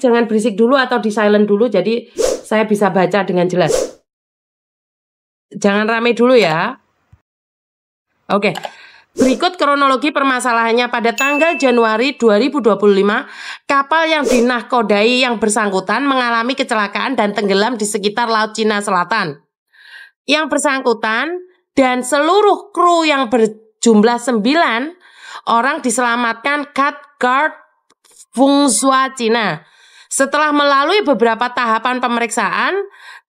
jangan berisik dulu atau di silent dulu, jadi saya bisa baca dengan jelas. Jangan rame dulu ya. Oke. Berikut kronologi permasalahannya. Pada tanggal Januari 2025, kapal yang dinahkodai yang bersangkutan mengalami kecelakaan dan tenggelam di sekitar Laut Cina Selatan. Yang bersangkutan dan seluruh kru yang berjumlah 9 orang diselamatkan Coast Guard Fungshua Cina. Setelah melalui beberapa tahapan pemeriksaan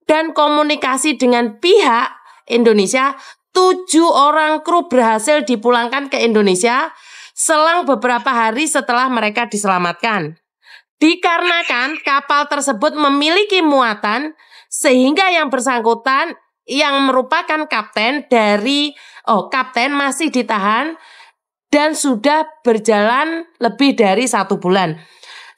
dan komunikasi dengan pihak Indonesia, 7 orang kru berhasil dipulangkan ke Indonesia selang beberapa hari setelah mereka diselamatkan. Dikarenakan kapal tersebut memiliki muatan sehingga yang bersangkutan yang merupakan kapten masih ditahan dan sudah berjalan lebih dari 1 bulan.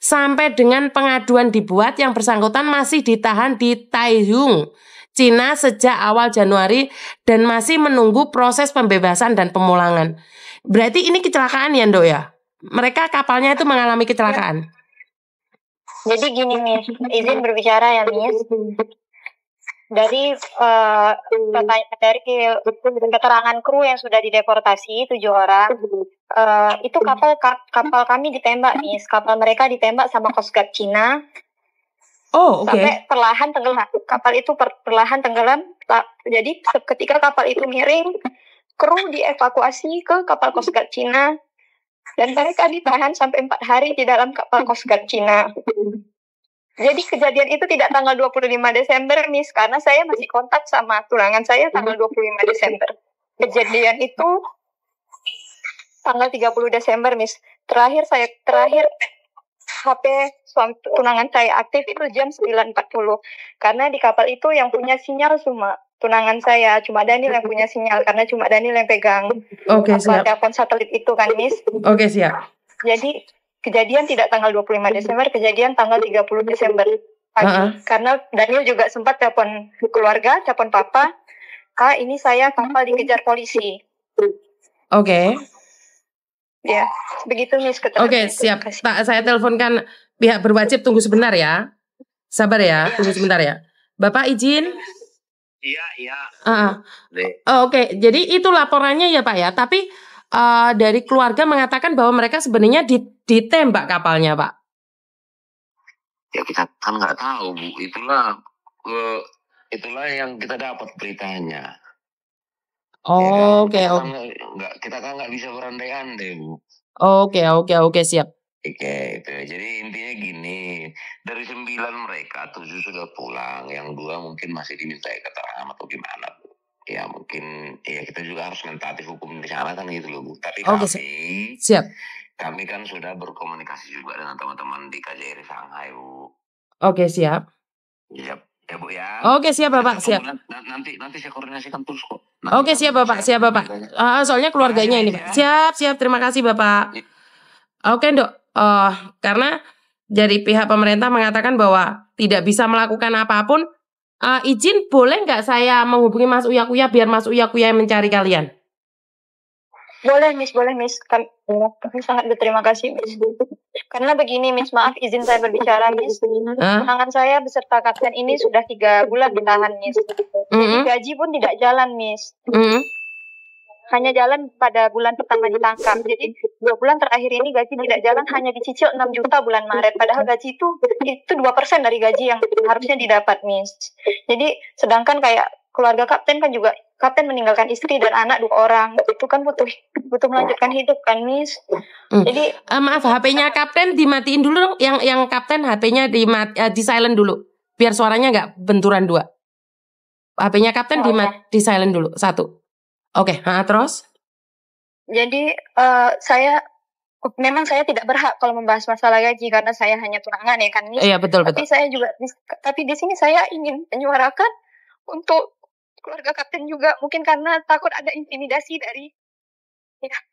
Sampai dengan pengaduan dibuat, yang bersangkutan masih ditahan di Taichung, Cina sejak awal Januari dan masih menunggu proses pembebasan dan pemulangan. Berarti ini kecelakaan ya, Ndok ya? Mereka kapalnya itu mengalami kecelakaan. Jadi gini, Miss, izin berbicara ya, Miss. Dari keterangan kru yang sudah dideportasi 7 orang, itu kapal kami ditembak, Miss. Kapal mereka ditembak sama Coast Guard Cina. Oh, oke. Sampai perlahan tenggelam. Kapal itu perlahan tenggelam. Jadi ketika kapal itu miring, kru dievakuasi ke kapal Coast Guard Cina dan mereka ditahan sampai 4 hari di dalam kapal Coast Guard Cina. Jadi kejadian itu tidak tanggal 25 Desember, Miss, karena saya masih kontak sama tunangan saya tanggal 25 Desember. Kejadian itu tanggal 30 Desember, Miss. Terakhir HP suami tunangan saya aktif itu jam 9.40. Karena di kapal itu yang punya sinyal cuma tunangan saya, cuma Daniel yang punya sinyal karena cuma Daniel yang pegang. Oke, siap. Telepon satelit itu kan, Miss. Oke, siap. Jadi kejadian tidak tanggal 25 Desember, kejadian tanggal 30 Desember pagi. Karena Daniel juga sempat telepon keluarga, telepon papa, "Kak, ini saya kapal dikejar polisi." Oke. Ya, begitu, Miss. Oke, siap. Pak, saya teleponkan pihak berwajib, tunggu sebentar ya. Sabar ya, tunggu sebentar ya. Bapak izin? Iya. Oke, jadi itu laporannya ya Pak ya. Tapi dari keluarga mengatakan bahwa mereka sebenarnya ditembak kapalnya, Pak. Ya kita kan nggak tahu, Bu. Itulah yang kita dapat beritanya. Oke. Kita kan nggak bisa berandai-andai, Bu. Oke, siap. Oke, itu. Jadi intinya gini, dari 9 mereka 7 sudah pulang, yang 2 mungkin masih diminta keterangan atau gimana, Bu. Ya mungkin ya kita juga harus mentaati hukum di sana kan gitu loh, Bu. Tapi siap. Kami kan sudah berkomunikasi juga dengan teman-teman di KJRI Shanghai, Bu. Oke, siap. Iya, ya Bu ya. Oke, siap Bapak, siap. Nanti saya koordinasikan terus kok. Oke, siap Bapak. Soalnya keluarganya ini, Pak. Siap. Terima kasih Bapak. Oke, Ndok. Karena dari pihak pemerintah mengatakan bahwa tidak bisa melakukan apapun, izin boleh nggak saya menghubungi Mas Uya Kuya biar Mas Uya Kuya mencari kalian? Boleh, Miss. Kami sangat berterima kasih, Miss. Karena begini, Miss, maaf izin saya berbicara, Miss. Tunangan saya beserta kapten ini sudah 3 bulan ditahan, Miss. Jadi gaji pun tidak jalan, Miss. Hanya jalan pada bulan pertama ditangkap. Jadi 2 bulan terakhir ini gaji tidak jalan, hanya dicicil 6 juta bulan Maret. Padahal gaji itu 2% dari gaji yang harusnya didapat, Miss. Jadi sedangkan kayak keluarga kapten kan juga, kapten meninggalkan istri dan anak 2 orang. Itu kan butuh melanjutkan hidup kan, Miss. Jadi maaf, HP-nya kapten dimatiin dulu dong. Yang kapten HP-nya di silent dulu. Biar suaranya nggak benturan 2. HP-nya kapten di silent dulu 1. Oke, terus? Jadi memang saya tidak berhak kalau membahas masalah gaji karena saya hanya tunangan ya kan, Miss. Iya, betul. Tapi di sini saya ingin menyuarakan untuk keluarga kapten juga, mungkin karena takut ada intimidasi dari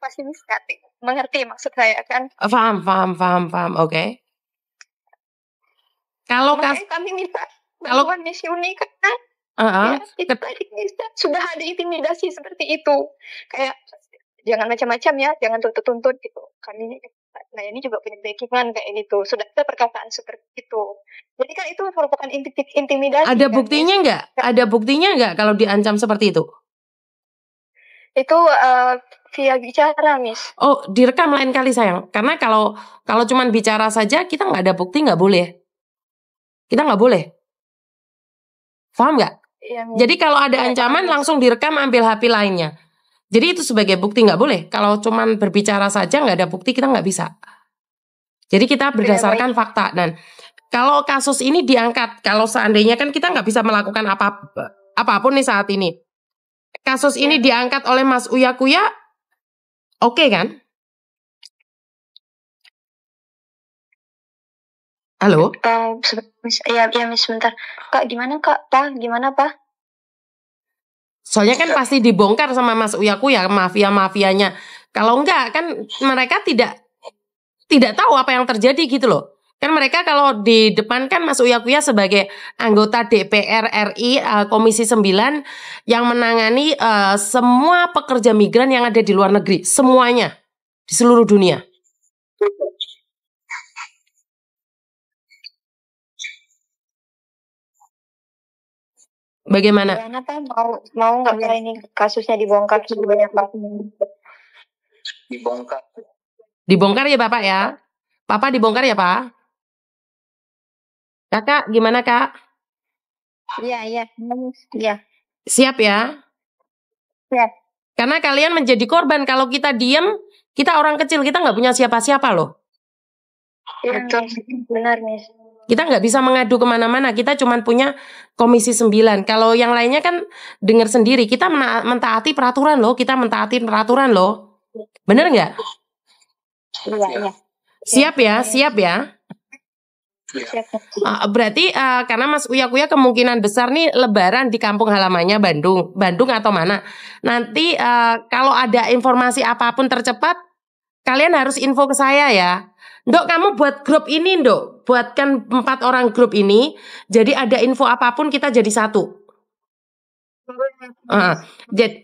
pasti Miss mengerti maksud saya kan? Paham. Oke. Kalau kami minta bantuan Miss Yuni karena itu tadi sudah ada intimidasi seperti itu, kayak jangan macam-macam ya, jangan tuntut gitu. Kami Nah ini juga punya backingan kayak gitu. Sudah ada perkataan seperti itu. Jadi kan itu merupakan intimidasi. Ada kan, buktinya Miss? nggak? Ada buktinya nggak kalau diancam seperti itu? Itu via bicara, Miss. Oh, direkam lain kali sayang. Karena kalau cuman bicara saja kita nggak ada bukti, nggak boleh. Kita nggak boleh. Paham nggak? Iya, Miss. Jadi kalau ada ancaman langsung direkam, ambil HP lainnya. Jadi itu sebagai bukti, nggak boleh. Kalau cuman berbicara saja nggak ada bukti, kita nggak bisa. Jadi kita berdasarkan fakta. Dan kalau kasus ini diangkat, kalau seandainya kan kita nggak bisa melakukan apapun nih saat ini. Kasus ini diangkat oleh Mas Uya Kuya, oke kan? Halo? Iya, Miss, sebentar. Kak, gimana Kak? Pak, gimana Pak? Soalnya kan pasti dibongkar sama Mas Uya Kuya, mafia-mafianya. Kalau enggak, kan mereka tidak tahu apa yang terjadi gitu loh. Kan mereka kalau di depan kan Mas Uya Kuya sebagai anggota DPR RI Komisi 9 yang menangani semua pekerja migran yang ada di luar negeri. Semuanya. Di seluruh dunia. Bagaimana? Gimana Pak? Mau nggak Pak ini kasusnya dibongkar sebanyak Pak? Dibongkar. Dibongkar ya Bapak ya? Papa dibongkar ya Pak? Kakak gimana Kak? Iya. Siap ya? Siap. Karena kalian menjadi korban. Kalau kita diam, kita orang kecil, kita nggak punya siapa-siapa loh. Betul, benar Miss. Kita nggak bisa mengadu kemana-mana, kita cuma punya Komisi 9. Kalau yang lainnya kan dengar sendiri, kita mentaati peraturan loh, Bener nggak? Iya. Siap ya? Siap. Berarti karena Mas Uya Kuya kemungkinan besar nih lebaran di kampung halamannya Bandung atau mana. Nanti kalau ada informasi apapun tercepat, kalian harus info ke saya ya. Ndok, kamu buat grup ini Ndok, buatkan 4 orang grup ini. Jadi ada info apapun kita jadi satu.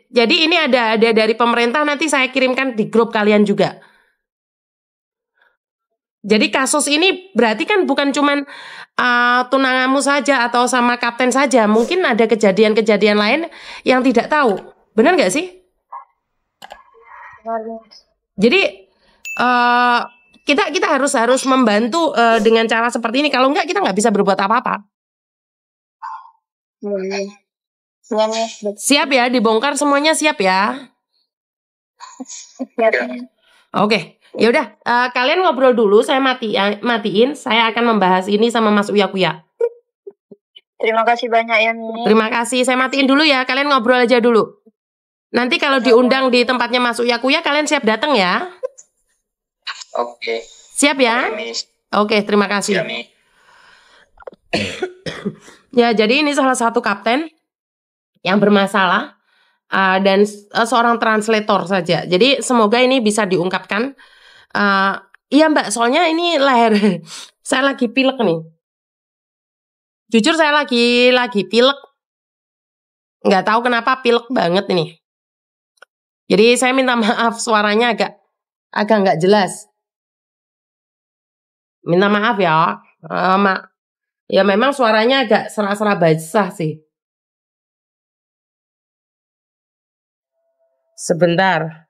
Jadi ini ada dari pemerintah, nanti saya kirimkan di grup kalian juga. Jadi kasus ini berarti kan bukan cuman tunanganmu saja atau sama kapten saja. Mungkin ada kejadian-kejadian lain yang tidak tahu. Benar nggak sih? Jadi kita harus membantu dengan cara seperti ini. Kalau enggak kita nggak bisa berbuat apa-apa. Siap ya, dibongkar semuanya, siap ya? Siap. Oke, ya udah kalian ngobrol dulu, saya matiin. Saya akan membahas ini sama Mas Uya Kuya. Terima kasih banyak ya Miss. Terima kasih, saya matiin dulu ya. Kalian ngobrol aja dulu. Nanti kalau diundang di tempatnya Mas Uya Kuya, kalian siap datang ya? Oke. Siap ya? Oke, terima kasih. Ya, jadi ini salah satu kapten yang bermasalah dan seorang translator saja. Jadi semoga ini bisa diungkapkan. Iya Mbak, soalnya ini leher saya lagi pilek nih. Jujur saya lagi pilek. Nggak tahu kenapa pilek banget ini. Jadi saya minta maaf, suaranya agak nggak jelas. Minta maaf ya, ya memang suaranya agak serah-serah basah sih. Sebentar.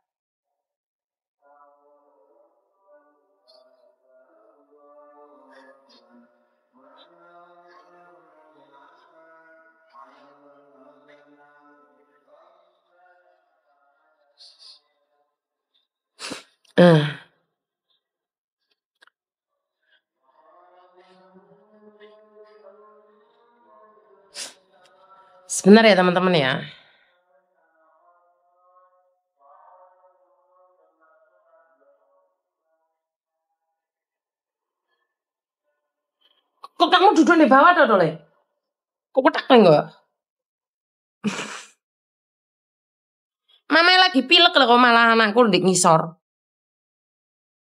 Sebentar ya teman-teman ya. Kok kamu duduk di bawah Dole? Kok ketak enggak? Mama lagi pilek loh, kok malah anakku di ngisor.